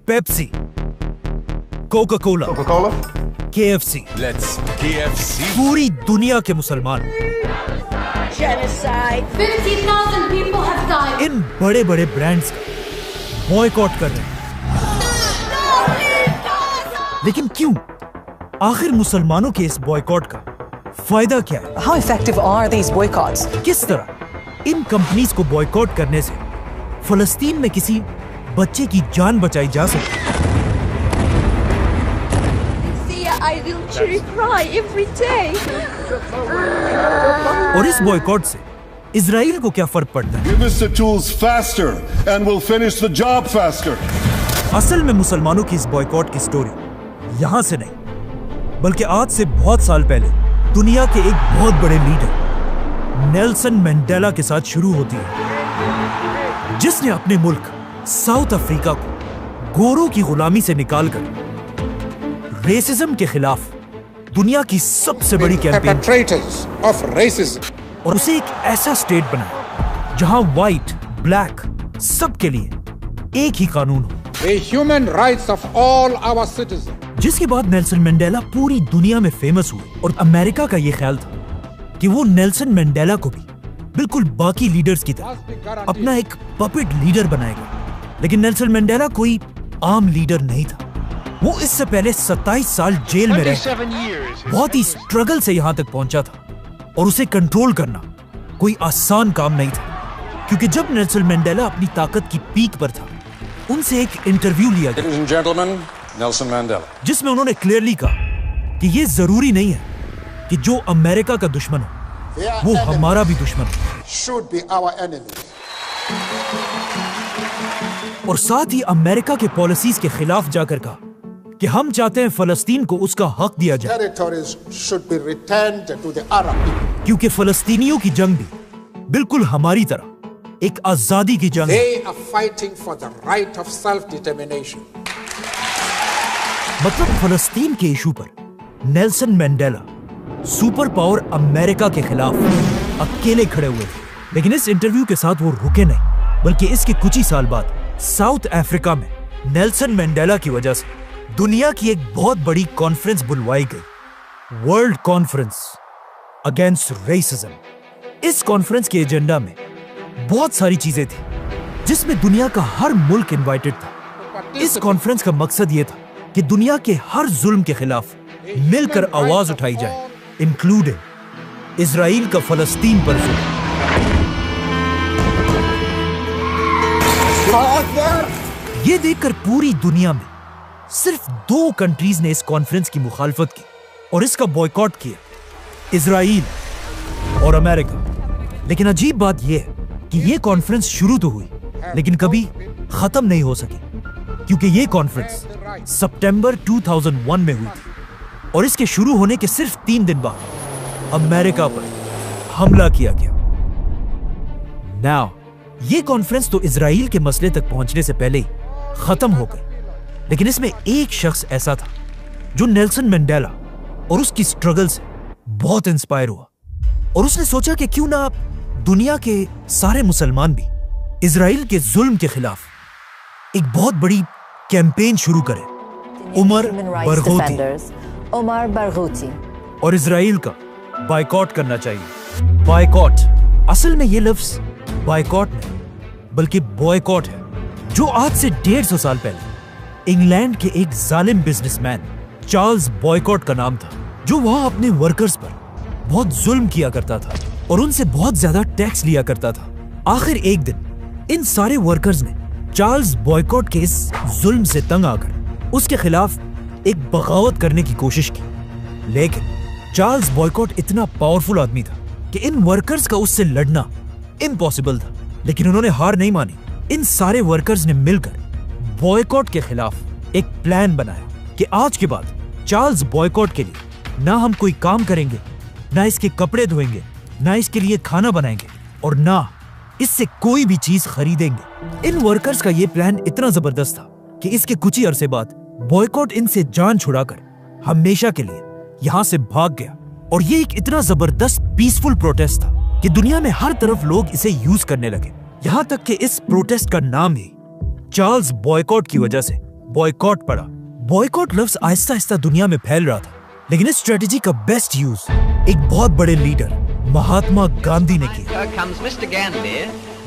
Pepsi, Coca Cola, KFC, पूरी दुनिया के मुसलमान Genocide. 50,000 people have died. इन बड़े बड़े ब्रांड्स का बॉयकॉट कर रहे हैं। लेकिन क्यों? आखिर मुसलमानों के इस बॉयकॉट का फायदा क्या है? How effective are these boycotts? किस तरह इन कंपनीज को बॉयकॉट करने से फलस्तीन में किसी बच्चे की जान बचाई जा सकती है? I literally cry every day. और इस बॉयकॉट से इजराइल को क्या फर्क पड़ता है? Give us the tools faster and we'll finish the job faster. असल में मुसलमानों की इस बॉयकॉट की स्टोरी यहाँ से नहीं, बल्कि आज से बहुत साल पहले दुनिया के एक बहुत बड़े लीडर नेल्सन मंडेला के साथ शुरू होती है, जिसने अपने मुल्क साउथ अफ्रीका को गोरों की गुलामी से निकालकर रेसिज्म के खिलाफ दुनिया की सबसे बड़ी कैंपेन और उसे एक ऐसा स्टेट बनाया जहां व्हाइट, ब्लैक सबके लिए एक ही कानून हो। The human rights of all our citizens. जिसके बाद नेल्सन मंडेला पूरी दुनिया में फेमस हुए और अमेरिका का ये ख्याल था कि वो नेल्सन मंडेला को भी बिल्कुल बाकी लीडर्स की तरह अपना एक पपेट लीडर बनाएगा। लेकिन नेल्सन मंडेला कोई आम लीडर नहीं था। वो इससे पहले 27 साल जेल में रह बहुत ही स्ट्रगल से यहाँ तक पहुंचा था और उसे कंट्रोल करना कोई आसान काम नहीं था, क्योंकि जब नेल्सन मंडेला अपनी ताकत की पीक पर था, उनसे एक इंटरव्यू लिया गया जिसमें उन्होंने क्लियरली कहा कि ये जरूरी नहीं है कि जो अमेरिका का दुश्मन हो वो हमारा भी दुश्मन हो, और साथ ही अमेरिका के पॉलिसीज के खिलाफ जाकर कहा कि हम चाहते हैं फलस्तीन को उसका हक दिया जाए, क्योंकि फलस्तीनियों की जंग भी बिल्कुल हमारी तरह एक आजादी की जंग है। मतलब फलस्तीन के इशू पर Nelson Mandela super power America के खिलाफ अकेले खड़े हुए थे। लेकिन इस इंटरव्यू के साथ वो रुके नहीं, बल्कि इसके कुछ ही साल बाद साउथ अफ्रीका में नेल्सन मंडेला की वजह से दुनिया की एक बहुत बड़ी कॉन्फ्रेंस बुलवाई गई, वर्ल्ड कॉन्फ्रेंस अगेंस्ट रेसिज्म। इस कॉन्फ्रेंस के एजेंडा में बहुत सारी चीजें थी, जिसमें दुनिया का हर मुल्क इनवाइटेड था। इस कॉन्फ्रेंस का मकसद यह था कि दुनिया के हर जुल्म के खिलाफ मिलकर आवाज उठाई जाए, इंक्लूडिंग इजराइल का फलस्तीन पर जुल्म। ये देखकर पूरी दुनिया में सिर्फ 2 कंट्रीज ने इस कॉन्फ्रेंस की मुखालफत की और इसका बॉयकॉट किया, इजराइल और अमेरिका। लेकिन अजीब बात यह है कि यह कॉन्फ्रेंस शुरू तो हुई, लेकिन कभी खत्म नहीं हो सकी, क्योंकि यह कॉन्फ्रेंस सितंबर 2001 में हुई थी और इसके शुरू होने के सिर्फ 3 दिन बाद अमेरिका पर हमला किया गया। नाउ यह कॉन्फ्रेंस तो इजराइल के मसले तक पहुंचने से पहले ही खत्म हो गई, लेकिन इसमें एक शख्स ऐसा था जो नेल्सन मंडेला और उसकी स्ट्रगल से बहुत इंस्पायर हुआ और उसने सोचा कि क्यों ना दुनिया के सारे मुसलमान भी इजराइल के जुल्म के खिलाफ एक बहुत बड़ी कैंपेन शुरू करें। उमर बरगूती और इजराइल का बायकॉट करना चाहिए। बायकॉट, असल में ये लफ्ज बायकॉट नहीं बल्कि बॉयकॉट है, जो आज से 150 साल पहले इंग्लैंड के एक जालिम बिजनेसमैन चार्ल्स बॉयकॉट का नाम था, जो वहां अपने वर्कर्स पर बहुत जुल्म किया करता था और उनसे बहुत ज्यादा टैक्स लिया करता था। आखिर एक दिन इन सारे वर्कर्स ने चार्ल्स बॉयकॉट के इस जुल्म से तंग आकर उसके खिलाफ एक बगावत करने की कोशिश की, लेकिन चार्ल्स बॉयकॉट इतना पावरफुल आदमी था कि इन वर्कर्स का उससे लड़ना इम्पॉसिबल था। लेकिन उन्होंने हार नहीं मानी। इन सारे वर्कर्स ने मिलकर बॉयकॉट के खिलाफ एक प्लान बनाया कि आज के बाद चार्ल्स बॉयकॉट के लिए ना हम कोई काम करेंगे, ना इसके कपड़े धोएंगे, ना इसके लिए खाना बनाएंगे और ना इससे कोई भी चीज खरीदेंगे। इन वर्कर्स का यह प्लान इतना जबरदस्त था कि इसके कुछ ही अरसे बाद बॉयकॉट इनसे जान छुड़ाकर हमेशा के लिए यहां से भाग गया। और ये एक इतना जबरदस्त पीसफुल प्रोटेस्ट था कि दुनिया में हर तरफ लोग इसे यूज करने लगे। यहां तक कि इस प्रोटेस्ट का नाम ही चार्ल्स बॉयकॉट की वजह से बॉयकॉट पड़ा। बॉयकॉट लफ्ज आहिस्ता आहिस्ता दुनिया में फैल रहा था, लेकिन इस स्ट्रेटेजी का बेस्ट यूज एक बहुत बड़े लीडर महात्मा गांधी ने किया,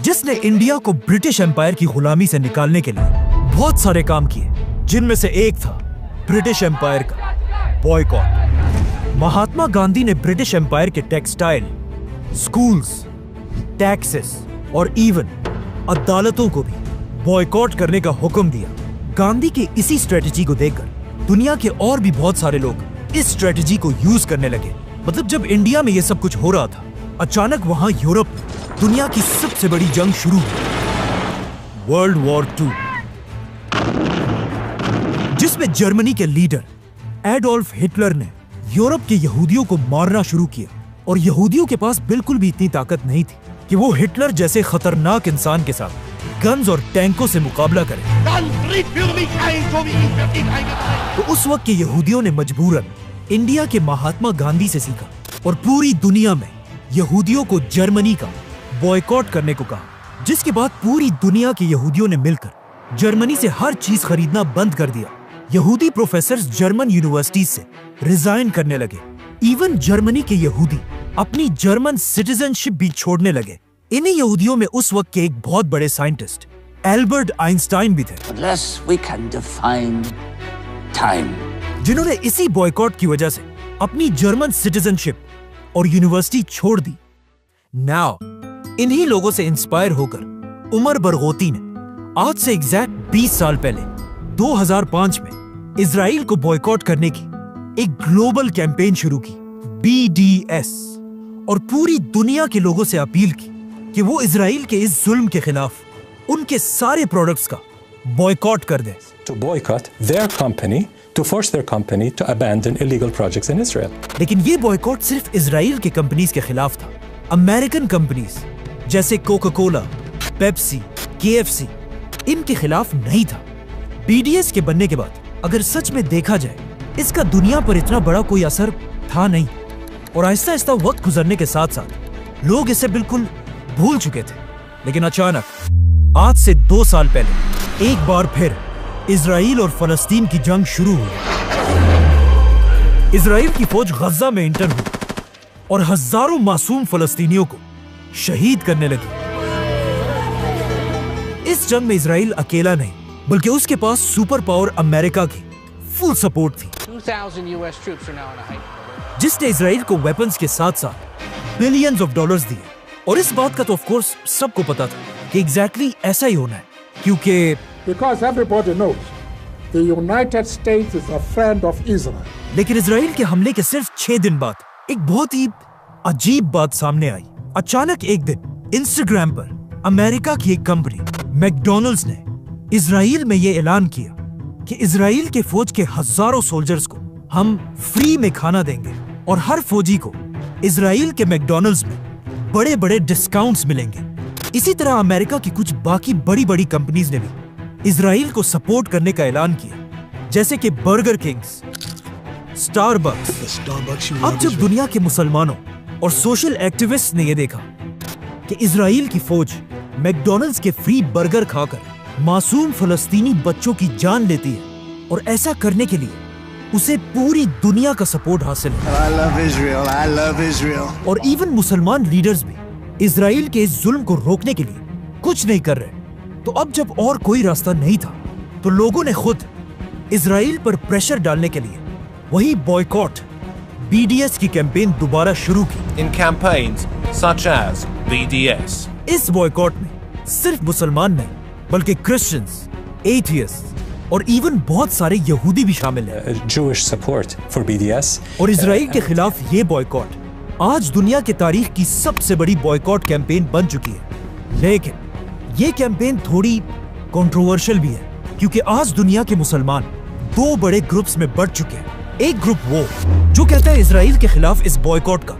जिसने इंडिया को ब्रिटिश एम्पायर की गुलामी से निकालने के लिए बहुत सारे काम किए, जिनमें से एक था ब्रिटिश एम्पायर का बॉयकॉट। महात्मा गांधी ने ब्रिटिश एम्पायर के टेक्सटाइल, स्कूल्स, टैक्सेस और इवन अदालतों को भी बॉयकॉट करने का हुक्म दिया। गांधी की इसी स्ट्रेटेजी को देखकर दुनिया के और भी बहुत सारे लोग इस स्ट्रेटेजी को यूज करने लगे। मतलब जब इंडिया में ये सब कुछ हो रहा था, अचानक वहां यूरोप में दुनिया की सबसे बड़ी जंग शुरू हुई, वर्ल्ड वॉर 2, जिसमें जर्मनी के लीडर एडोल्फ हिटलर ने यूरोप के यहूदियों को मारना शुरू किया। और यहूदियों के पास बिल्कुल भी इतनी ताकत नहीं थी कि वो हिटलर जैसे खतरनाक इंसान के साथ गन्स और टैंकों से मुकाबला करें। तो उस वक्त के यहूदियों ने मजबूरन इंडिया के महात्मा गांधी से सीखा और पूरी दुनिया में यहूदियों को जर्मनी का बॉयकॉट करने को कहा, जिसके बाद पूरी दुनिया के यहूदियों ने मिलकर जर्मनी से हर चीज खरीदना बंद कर दिया। यहूदी प्रोफेसर्स जर्मन यूनिवर्सिटीज से रिजाइन करने लगे। इवन जर्मनी के यहूदी अपनी जर्मन सिटीजनशिप भी छोड़ने लगे। इन्हीं यहूदियों में उस वक्त के एक बहुत बड़े साइंटिस्ट एल्बर्ट आइंस्टाइन भी थे, जिन्होंने इसी बॉयकॉट की वजह से अपनी जर्मन सिटीजनशिप और यूनिवर्सिटी छोड़ दी। नाउ इन्हीं लोगों से इंस्पायर होकर उमर बरगोती ने आज से एग्जैक्ट 20 साल पहले 2005 में इजराइल को बॉयकॉट करने की एक ग्लोबल कैंपेन शुरू की, BDS, और पूरी दुनिया के लोगों से अपील की कि वो इजराइल के इस जुल्म के खिलाफ उनके सारे प्रोडक्ट्स का बॉयकॉट कर दें। To boycott their company, to force their company to abandon illegal projects in Israel. लेकिन ये बॉयकॉट सिर्फ इजराइल के कंपनीज के खिलाफ था। अमेरिकन कंपनीज जैसे कोका कोला, पेप्सी, KFC इनके खिलाफ नहीं था। BDS के बनने के बाद अगर सच में देखा जाए, इसका दुनिया पर इतना बड़ा कोई असर था नहीं। और आहिस्ता आहिस्ता वक्त गुजरने के साथ साथ लोग इसे बिल्कुल भूल चुके थे। लेकिन अचानक आज से 2 साल पहले एक बार फिर इजराइल और फलस्तीन की जंग शुरू हुई। इजराइल की फौज गजा में एंटर हुई और हजारों मासूम फलस्तीनियों को शहीद करने लगी। इस जंग में इजराइल अकेला नहीं, बल्कि उसके पास सुपर पावर अमेरिका की फुल सपोर्ट थी, 2,000 US troops are now on a hike. जिसने इजराइल को वेपन्स के साथ साथ बिलियंस ऑफ डॉलर्स दिए। और इस बात का तो ऑफ कोर्स सबको पता था कि एग्जैक्टली ऐसा ही होना है, क्योंकि Because everybody knows the United States is a friend of Israel. लेकिन इजराइल के हमले के सिर्फ 6 दिन बाद एक बहुत ही अजीब बात सामने आई। अचानक एक दिन इंस्टाग्राम पर अमेरिका की एक कंपनी मैकडॉनल्ड्स ने इजराइल में ये ऐलान किया कि इजराइल के फौज के हजारों सोल्जर्स को हम फ्री में खाना देंगे और हर फौजी को इजराइल के मैकडॉनल्ड्स में बड़े बड़े डिस्काउंट्स मिलेंगे। इसी तरह अमेरिका की कुछ बाकी बड़ी बड़ी कंपनीज ने भी इजराइल को सपोर्ट करने का ऐलान किया, जैसे कि बर्गर किंग्स, स्टारबक्स। अब जब दुनिया के मुसलमानों और सोशल एक्टिविस्ट ने यह देखा कि इजराइल की फौज मैकडॉनल्ड्स के फ्री बर्गर खाकर मासूम फलस्तीनी बच्चों की जान लेती है और ऐसा करने के लिए उसे पूरी दुनिया का सपोर्ट हासिल है। I love Israel. और इवन मुसलमान लीडर्स भी इजराइल के इस जुल्म को रोकने के लिए कुछ नहीं कर रहे। तो अब जब और कोई रास्ता नहीं था, तो लोगों ने खुद इजराइल पर प्रेशर डालने के लिए वही बॉयकॉट BDS की कैंपेन दोबारा शुरू की। In campaigns such as BDS. इस बॉयकॉट में सिर्फ मुसलमान नहीं, बल्कि क्रिश्चियंस, एथियस्ट और इवन बहुत सारे यहूदी भी शामिल हैं। Jewish support for BDS. और इजराइल के खिलाफ ये बॉयकॉट आज दुनिया की तारीख की सबसे बड़ी बॉयकॉट कैंपेन बन चुकी है। लेकिन ये कैंपेन थोड़ी कंट्रोवर्शियल भी है, क्योंकि आज दुनिया के मुसलमान 2 बड़े ग्रुप्स में बढ़ चुके हैं। एक ग्रुप वो जो कहता है इजराइल के खिलाफ इस बॉयकॉट का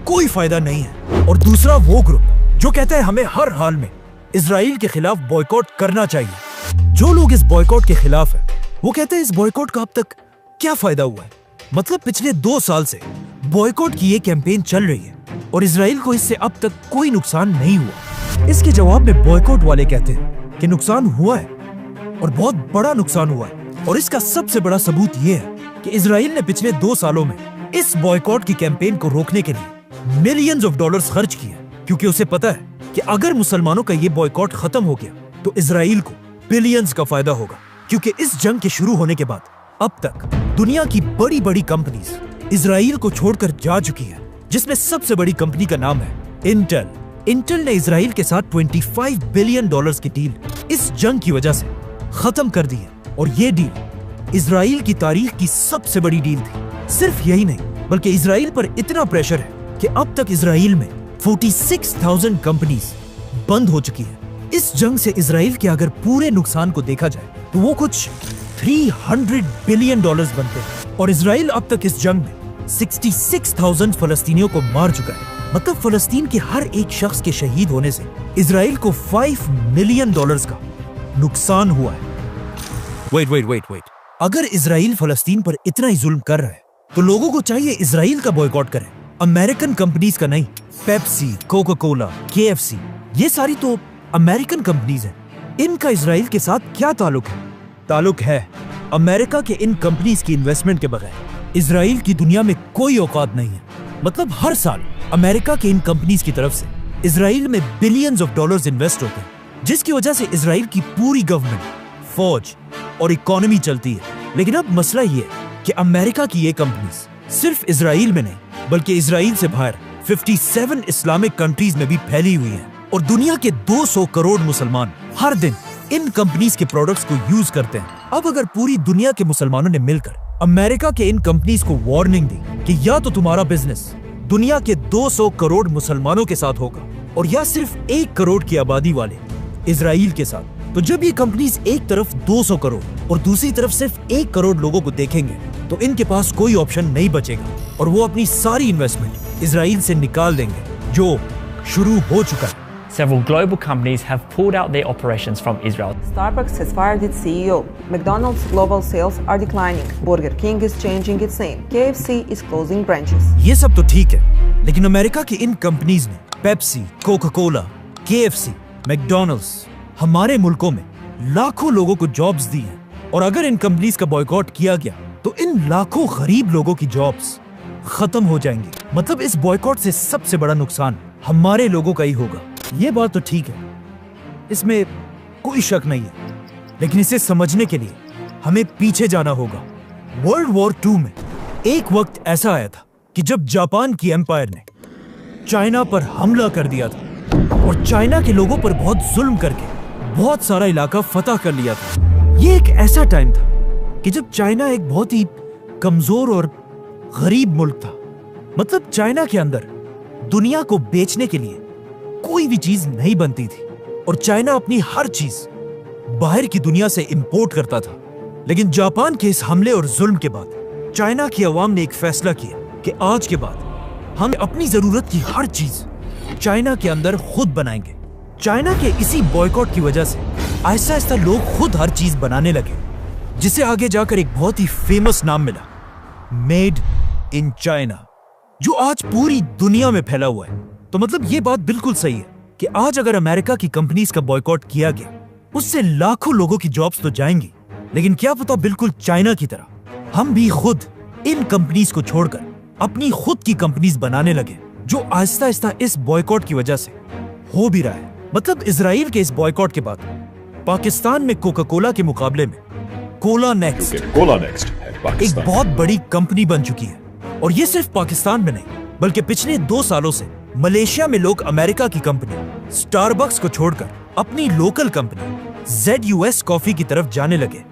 कोई फायदा नहीं है, और दूसरा वो ग्रुप जो कहता है हमें हर हाल में इजराइल के खिलाफ बॉयकॉट करना चाहिए। जो लोग इस बॉयकॉट के खिलाफ है, वो कहते हैं इस बॉयकॉट का अब तक क्या फायदा हुआ है। मतलब पिछले 2 साल से बॉयकॉट की ये कैंपेन चल रही है और इजराइल को इससे अब तक कोई नुकसान नहीं हुआ। इसके जवाब में बॉयकॉट वाले कहते हैं कि नुकसान हुआ है और बहुत बड़ा नुकसान हुआ है। और इसका सबसे बड़ा सबूत ये है कि इजराइल ने पिछले 2 सालों में इस बॉयकॉट की कैंपेन को रोकने के लिए मिलियंस ऑफ डॉलर्स खर्च किए, क्योंकि उसे पता है कि अगर मुसलमानों का ये बॉयकॉट खत्म हो गया तो इजराइल को बिलियंस का फायदा होगा। क्योंकि इस जंग के शुरू होने के बाद अब तक दुनिया की बड़ी बड़ी कंपनीज इजराइल को छोड़कर जा चुकी है, जिसमें सबसे बड़ी कंपनी का नाम है इंटेल। इंटेल ने इजराइल के साथ $25 बिलियन की डील इस जंग की वजह से खत्म कर दी है, और ये डील इजराइल की तारीख की सबसे बड़ी डील थी। सिर्फ यही नहीं, बल्कि इजराइल पर इतना प्रेशर है कि अब तक इजराइल में 46,000 कंपनीज बंद हो चुकी है। इस जंग से इजराइल के अगर पूरे नुकसान को देखा जाए तो वो कुछ $300 बिलियन बनते हैं, और इजराइल अब तक इस जंग में 66,000 फलस्तीनियों को मार चुका है। मतलब फलस्तीन के हर एक शख्स के शहीद होने से इजराइल को $5 मिलियन का नुकसान हुआ है। वेट, अगर इजराइल फलस्तीन पर इतना ही जुल्म कर रहा है तो लोगों को चाहिए इजराइल का बॉयकॉट करें, अमेरिकन कंपनीज का नहीं। पेप्सी, कोका कोला, KFC, ये सारी तो अमेरिकन कंपनीज हैं। इनका इजराइल के साथ क्या ताल्लुक है? ताल्लुक है अमेरिका के इन कंपनीज की इन्वेस्टमेंट के बगैर इजराइल की दुनिया में कोई औकात नहीं है। मतलब हर साल अमेरिका के इन कंपनीज की तरफ से इजराइल में बिलियंस ऑफ डॉलर्स इन्वेस्ट होते हैं, जिसकी वजह से इजराइल की पूरी गवर्नमेंट, फौज और इकोनॉमी चलती है। लेकिन अब मसला ये है कि अमेरिका की ये कंपनीज सिर्फ इजराइल में नहीं, बल्कि इजराइल से बाहर 57 इस्लामिक कंट्रीज में भी फैली हुई हैं, और दुनिया के 200 करोड़ मुसलमान हर दिन इन कंपनीज के प्रोडक्ट्स को यूज करते हैं। अब अगर पूरी दुनिया के मुसलमानों ने मिलकर अमेरिका के इन कंपनीज को वार्निंग दी कि या तो तुम्हारा बिजनेस दुनिया के 200 करोड़ मुसलमानों के साथ होगा, और या सिर्फ 1 करोड़ की आबादी वाले इजराइल के साथ, तो जब ये कंपनीज एक तरफ 200 करोड़ और दूसरी तरफ सिर्फ 1 करोड़ लोगों को देखेंगे तो इनके पास कोई ऑप्शन नहीं बचेगा, और वो अपनी सारी इन्वेस्टमेंट इजराइल से निकाल देंगे, जो शुरू हो चुका है। Several global companies have pulled out their operations from Israel. Starbucks has fired its CEO. McDonald's global sales are declining. Burger King is changing its name. KFC is closing branches. ये सब तो ठीक है, लेकिन अमेरिका की इन companies ने Pepsi, Coca Cola, KFC, McDonald's हमारे मुल्कों में लाखों लोगों को जॉब्स दी हैं, और अगर इन कंपनीज का बॉयकॉट किया गया तो इन लाखों गरीब लोगों की जॉब्स खत्म हो जाएंगी। मतलब इस बॉयकॉट से सबसे बड़ा नुकसान हमारे लोगों का ही होगा। ये बात तो ठीक है, इसमें कोई शक नहीं है, लेकिन इसे समझने के लिए हमें पीछे जाना होगा। वर्ल्ड वॉर 2 में एक वक्त ऐसा आया था कि जब जापान की एम्पायर ने चाइना पर हमला कर दिया था, और चाइना के लोगों पर बहुत जुल्म करके बहुत सारा इलाका फतह कर लिया था। ये एक ऐसा टाइम था कि जब चाइना एक बहुत ही कमजोर और गरीब मुल्क था। मतलब चाइना के अंदर दुनिया को बेचने के लिए कोई भी चीज नहीं बनती थी, और चाइना अपनी हर चीज बाहर की दुनिया से इंपोर्ट करता था। लेकिन जापान के इस हमले और जुल्म के बाद चाइना की आवाम ने एक फैसला किया कि आज के बाद हम अपनी जरूरत की हर चीज चाइना के अंदर खुद बनाएंगे। चाइना के इसी बॉयकॉट की वजह से आहिस्ता आहिस्ता लोग खुद हर चीज बनाने लगे, जिसे आगे जाकर एक बहुत ही फेमस नाम मिला, मेड इन चाइना, जो आज पूरी दुनिया में फैला हुआ है। तो मतलब ये बात बिल्कुल सही है कि आज अगर अमेरिका की कंपनीज का बॉयकॉट किया गया, उससे लाखों लोगों की जॉब्स तो जाएंगी, लेकिन क्या पता बिल्कुल चाइना की तरह हम भी खुद इन कंपनीज को छोड़कर अपनी खुद की कंपनीज बनाने लगे, जो आहिस्ता आहिस्ता इस बॉयकॉट की वजह से हो भी रहा है। मतलब इजराइल के इस बॉयकॉट के बाद पाकिस्तान में कोका कोला के मुकाबले में कोला नेक्स्ट एक बहुत बड़ी कंपनी बन चुकी है। और ये सिर्फ पाकिस्तान में नहीं, बल्कि पिछले 2 सालों से मलेशिया में लोग अमेरिका की कंपनी स्टारबक्स को छोड़कर अपनी लोकल कंपनी ZUS कॉफी की तरफ जाने लगे,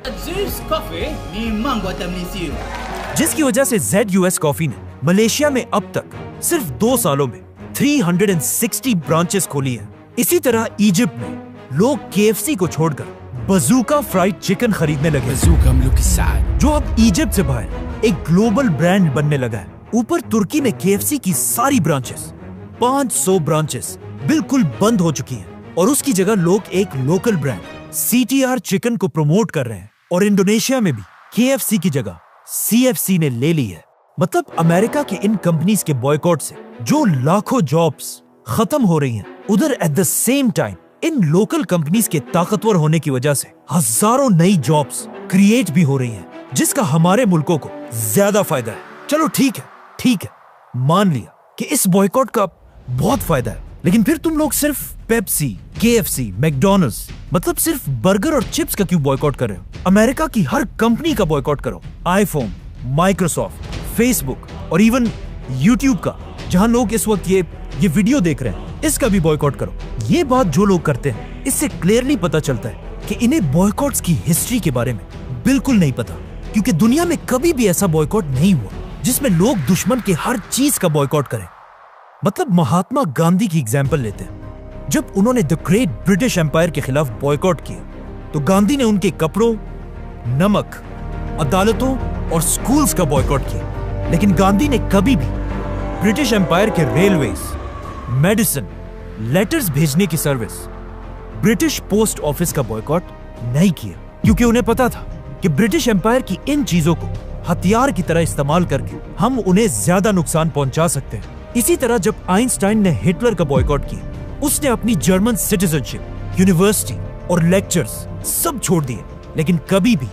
जिसकी वजह से ZUS कॉफी ने मलेशिया में अब तक सिर्फ 2 सालों में 360 ब्रांचेस खोली है। इसी तरह इजिप्ट में लोग KFC को छोड़कर बजूका फ्राइड चिकन खरीदने लगे, जो अब इजिप्ट से बाहर एक ग्लोबल ब्रांड बनने लगा है। ऊपर तुर्की में KFC की सारी ब्रांचेस 500 ब्रांचेस बिल्कुल बंद हो चुकी हैं, और उसकी जगह लोग एक लोकल ब्रांड CTR चिकन को प्रमोट कर रहे हैं। और इंडोनेशिया में भी KFC की जगह CFC ने ले ली है। मतलब अमेरिका के इन कंपनीज के बॉयकॉट से जो लाखों जॉब्स खत्म हो रही हैं, उधर at the same time in local companies के ताकतवर होने की वजह से हजारों नई जॉब्स क्रिएट भी हो रही हैं, जिसका हमारे मुल्कों को ज्यादा फायदा है। चलो ठीक है, मान लिया कि इस बॉयकॉट का बहुत फायदा है, लेकिन फिर तुम लोग सिर्फ पेप्सी, KFC, मैकडॉनल्ड्स, मतलब सिर्फ बर्गर और चिप्स का क्यों बॉयकॉट कर रहे हो? अमेरिका की हर कंपनी का बॉयकॉट करो। आईफोन, माइक्रोसॉफ्ट, फेसबुक और इवन यूट्यूब का, जहां लोग इस वक्त ये वीडियो देख रहे हैं, इसका भी बॉयकॉट करो। ये बात जो लोग करते हैं, इससे क्लियरली पता चलता है कि इन्हें बॉयकॉट्स की हिस्ट्री के बारे में बिल्कुल नहीं पता, क्योंकि दुनिया में कभी भी ऐसा बॉयकॉट नहीं हुआ जिसमें लोग दुश्मन के हर चीज का बॉयकॉट करें। मतलब महात्मा गांधी की एग्जाम्पल लेते हैं। जब उन्होंने द ग्रेट ब्रिटिश एम्पायर के खिलाफ बॉयकॉट किया, तो गांधी ने उनके कपड़ों, नमक, अदालतों और स्कूल्स का बॉयकॉट किया। लेकिन गांधी ने कभी भी ब्रिटिश एम्पायर के रेलवेज, मेडिसिन, लेटर्स भेजने की सर्विस, ब्रिटिश पोस्ट ऑफिस का बॉयकॉट नहीं किया, क्योंकि उन्हें पता था कि ब्रिटिश एम्पायर की इन चीजों को हथियार की तरह इस्तेमाल करके हम उन्हें ज्यादा नुकसान पहुंचा सकते हैं। इसी तरह जब आइंस्टाइन ने हिटलर का बॉयकॉट किया, उसने अपनी जर्मन सिटीजनशिप, यूनिवर्सिटी और लेक्चर्स सब छोड़ दिए, लेकिन कभी भी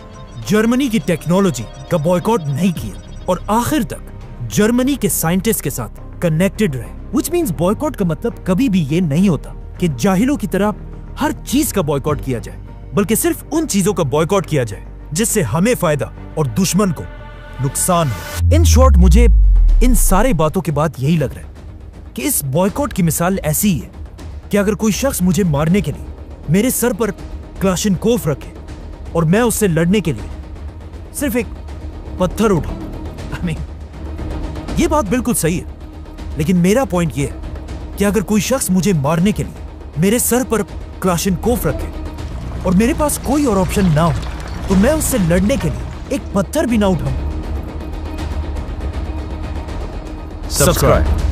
जर्मनी की टेक्नोलॉजी का बॉयकॉट नहीं किया और आखिर तक जर्मनी के साइंटिस्ट के साथ कनेक्टेड रहे। Which means बॉयकॉट का मतलब कभी भी ये नहीं होता कि जाहिलों की तरह हर चीज का बॉयकॉट किया जाए, बल्कि सिर्फ उन चीजों का बॉयकॉट किया जाए जिससे हमें फायदा और दुश्मन को नुकसान हो। इन शॉर्ट, मुझे इन सारे बातों के बाद यही लग रहा है कि इस बॉयकॉट की मिसाल ऐसी ही है कि अगर कोई शख्स मुझे मारने के लिए मेरे सर पर क्लाशिनकोफ रखे और मैं उससे लड़ने के लिए सिर्फ एक पत्थर उठाऊं। ये बात बिल्कुल सही है, लेकिन मेरा पॉइंट ये है कि अगर कोई शख्स मुझे मारने के लिए मेरे सर पर क्लाशिनकोफ रखे और मेरे पास कोई और ऑप्शन ना हो, तो मैं उससे लड़ने के लिए एक पत्थर भी ना उठाऊं। Subscribe.